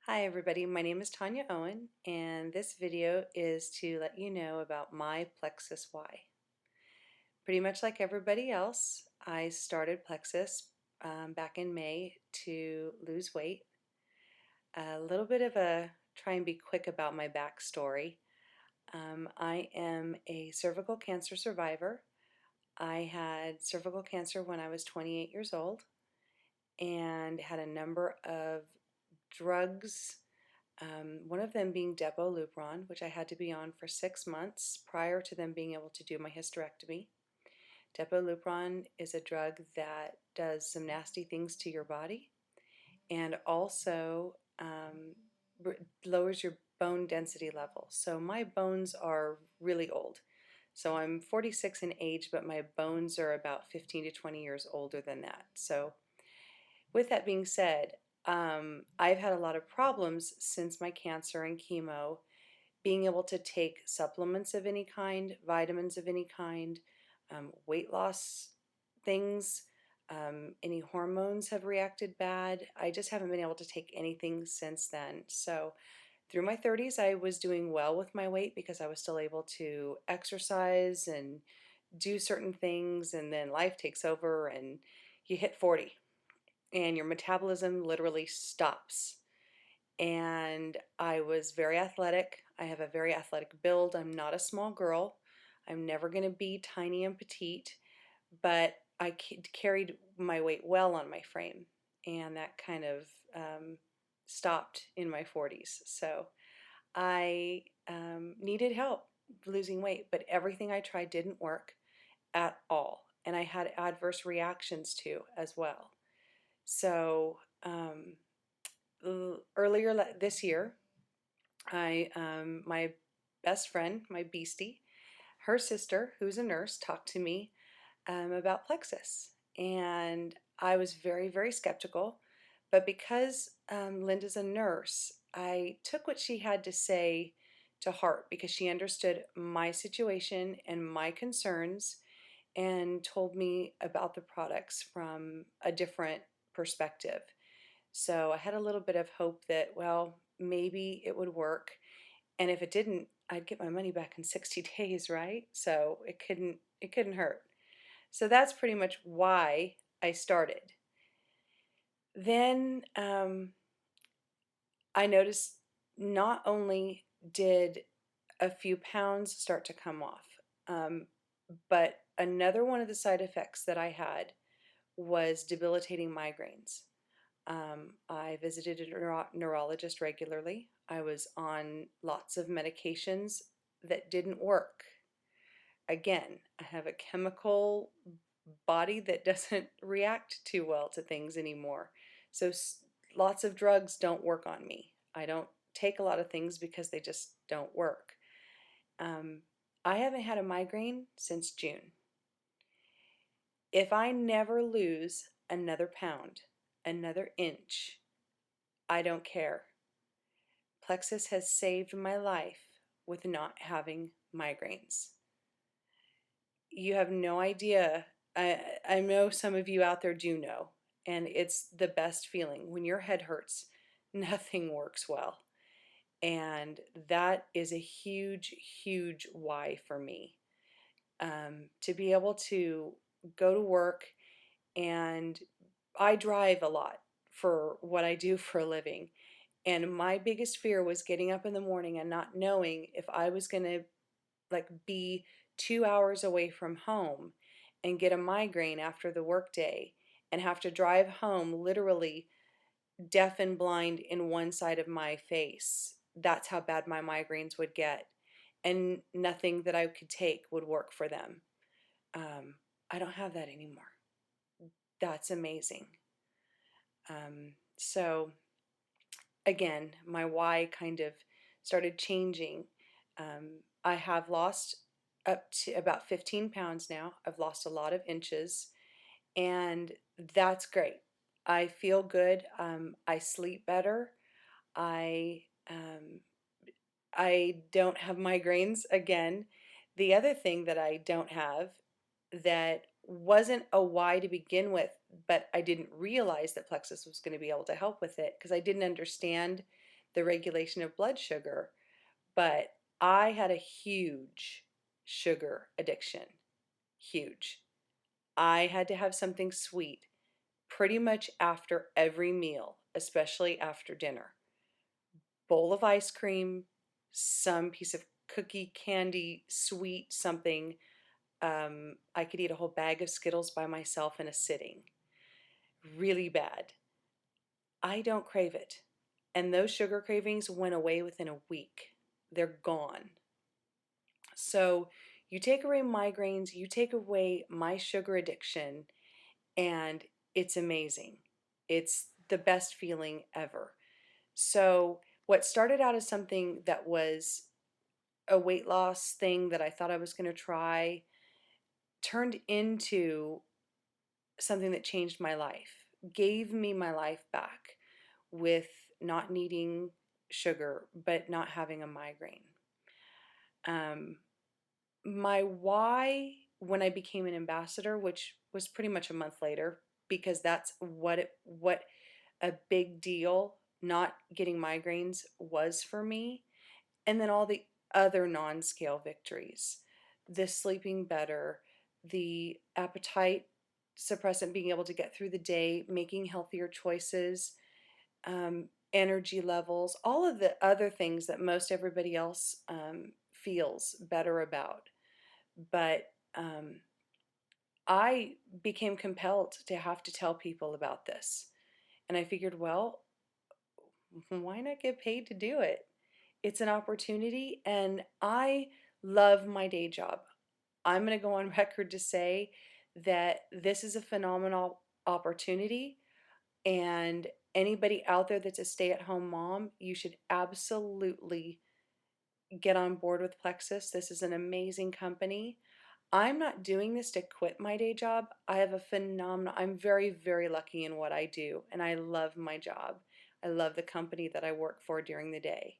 Hi everybody, my name is Tanya Owen and this video is to let you know about my Plexus Y. Pretty much like everybody else, I started Plexus back in May to lose weight. A little bit of a try and be quick about my backstory. I am a cervical cancer survivor. I had cervical cancer when I was 28 years old and had a number of drugs. One of them being depo-lupron, which I had to be on for 6 months prior to them being able to do my hysterectomy. Depo-lupron is a drug that does some nasty things to your body and also lowers your bone density level. So my bones are really old. So I'm 46 in age, but my bones are about 15 to 20 years older than that. So with that being said, I've had a lot of problems since my cancer and chemo, being able to take supplements of any kind, vitamins of any kind, weight loss things, any hormones have reacted bad. I just haven't been able to take anything since then. So through my 30s, I was doing well with my weight because I was still able to exercise and do certain things, and then life takes over and you hit 40 and your metabolism literally stops. And I was very athletic. I have a very athletic build. I'm not a small girl. I'm never going to be tiny and petite, but I carried my weight well on my frame, and that kind of stopped in my 40s. So I needed help losing weight, but everything I tried didn't work at all. And I had adverse reactions too, as well. So earlier this year, my best friend, my beastie, her sister, who's a nurse, talked to me about Plexus, and I was very, very skeptical. But because Linda's a nurse, I took what she had to say to heart because she understood my situation and my concerns and told me about the products from a different perspective. So I had a little bit of hope that, well, maybe it would work. And if it didn't, I'd get my money back in 60 days, right? So it couldn't hurt. So that's pretty much why I started. Then I noticed not only did a few pounds start to come off, but another one of the side effects that I had was debilitating migraines. I visited a neurologist regularly. I was on lots of medications that didn't work. Again, I have a chemical body that doesn't react too well to things anymore. So lots of drugs don't work on me. I don't take a lot of things because they just don't work. I haven't had a migraine since June. If I never lose another pound, another inch, I don't care. Plexus has saved my life with not having migraines. You have no idea. I know some of you out there do know, and it's the best feeling. When your head hurts, nothing works well. And that is a huge, huge why for me. To be able to go to work, and I drive a lot for what I do for a living. And my biggest fear was getting up in the morning and not knowing if I was going to be 2 hours away from home and get a migraine after the workday and have to drive home literally deaf and blind in one side of my face. That's how bad my migraines would get. And nothing that I could take would work for them. I don't have that anymore. That's amazing. So again, my why kind of started changing. I have lost up to about 15 pounds now. I've lost a lot of inches, and that's great. I feel good. I sleep better. I um, I don't have migraines again. The other thing that I don't have that wasn't a why to begin with, but I didn't realize that Plexus was going to be able to help with it because I didn't understand the regulation of blood sugar, but I had a huge sugar addiction. Huge. I had to have something sweet pretty much after every meal, especially after dinner. Bowl of ice cream, some piece of cookie, candy, sweet, something. I could eat a whole bag of Skittles by myself in a sitting. Really bad. I don't crave it. And those sugar cravings went away within a week. They're gone. So you take away migraines, you take away my sugar addiction, and it's amazing. It's the best feeling ever. So, what started out as something that was a weight loss thing that I thought I was going to try turned into something that changed my life, gave me my life back with not needing sugar, but not having a migraine. Um, my why when I became an ambassador, which was pretty much a month later, because that's what a big deal not getting migraines was for me, and then all the other non-scale victories, the sleeping better, the appetite suppressant, being able to get through the day, making healthier choices, energy levels, all of the other things that most everybody else feels better about. But I became compelled to have to tell people about this. And I figured, well, why not get paid to do it? It's an opportunity, and I love my day job. I'm going to go on record to say that this is a phenomenal opportunity, and anybody out there that's a stay-at-home mom, you should absolutely get on board with Plexus. This is an amazing company. I'm not doing this to quit my day job. I have a phenomenal, I'm very, very lucky in what I do, and I love my job. I love the company that I work for during the day,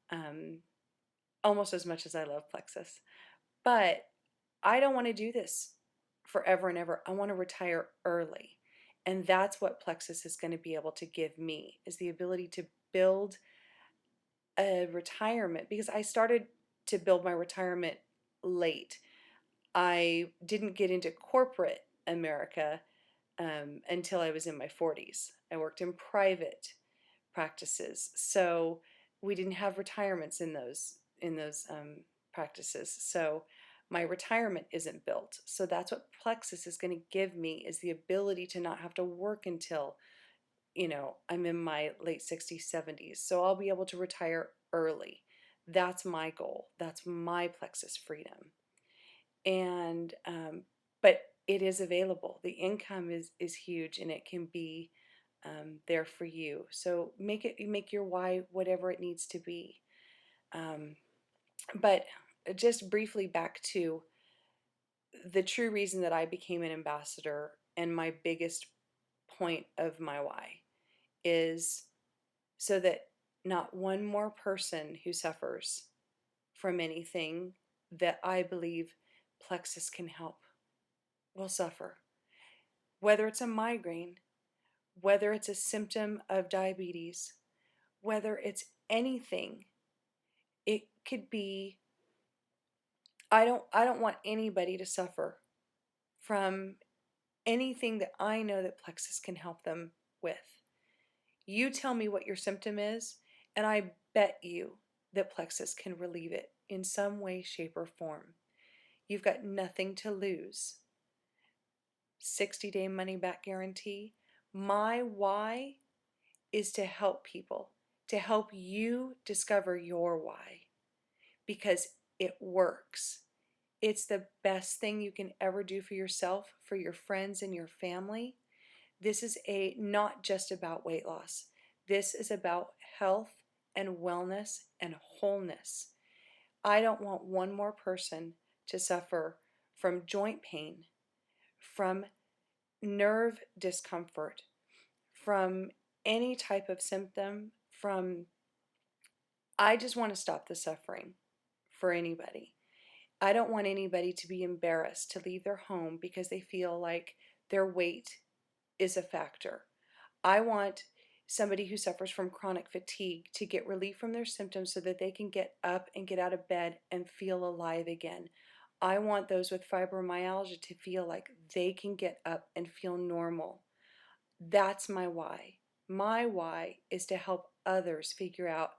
um, almost as much as I love Plexus. But I don't want to do this forever and ever. I want to retire early. And that's what Plexus is going to be able to give me, is the ability to build a retirement, because I started to build my retirement late. I didn't get into corporate America until I was in my 40s. I worked in private practices, so we didn't have retirements in those practices. So my retirement isn't built. So that's what Plexus is going to give me, is the ability to not have to work until I'm in my late 60s, 70s. So I'll be able to retire early. That's my goal. That's my Plexus freedom. And but it is available. The income is huge, and it can be there for you. So make your why whatever it needs to be. Um, but just briefly back to the true reason that I became an ambassador, and my biggest point of my why is so that not one more person who suffers from anything that I believe Plexus can help will suffer. Whether it's a migraine, whether it's a symptom of diabetes, whether it's anything, it could be. I don't want anybody to suffer from anything that I know that Plexus can help them with. You tell me what your symptom is, and I bet you that Plexus can relieve it in some way, shape, or form. You've got nothing to lose. 60-day money back guarantee. My why is to help people, to help you discover your why, because it works. It's the best thing you can ever do for yourself, for your friends and your family. This is not just about weight loss. This is about health and wellness and wholeness. I don't want one more person to suffer from joint pain, from nerve discomfort, from any type of symptom, from I just want to stop the suffering for anybody. I don't want anybody to be embarrassed to leave their home because they feel like their weight is a factor. I want somebody who suffers from chronic fatigue to get relief from their symptoms so that they can get up and get out of bed and feel alive again. I want those with fibromyalgia to feel like they can get up and feel normal. That's my why. My why is to help others figure out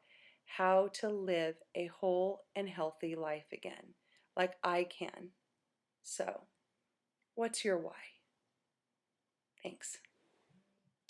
how to live a whole and healthy life again, like I can. So, what's your why? Thanks.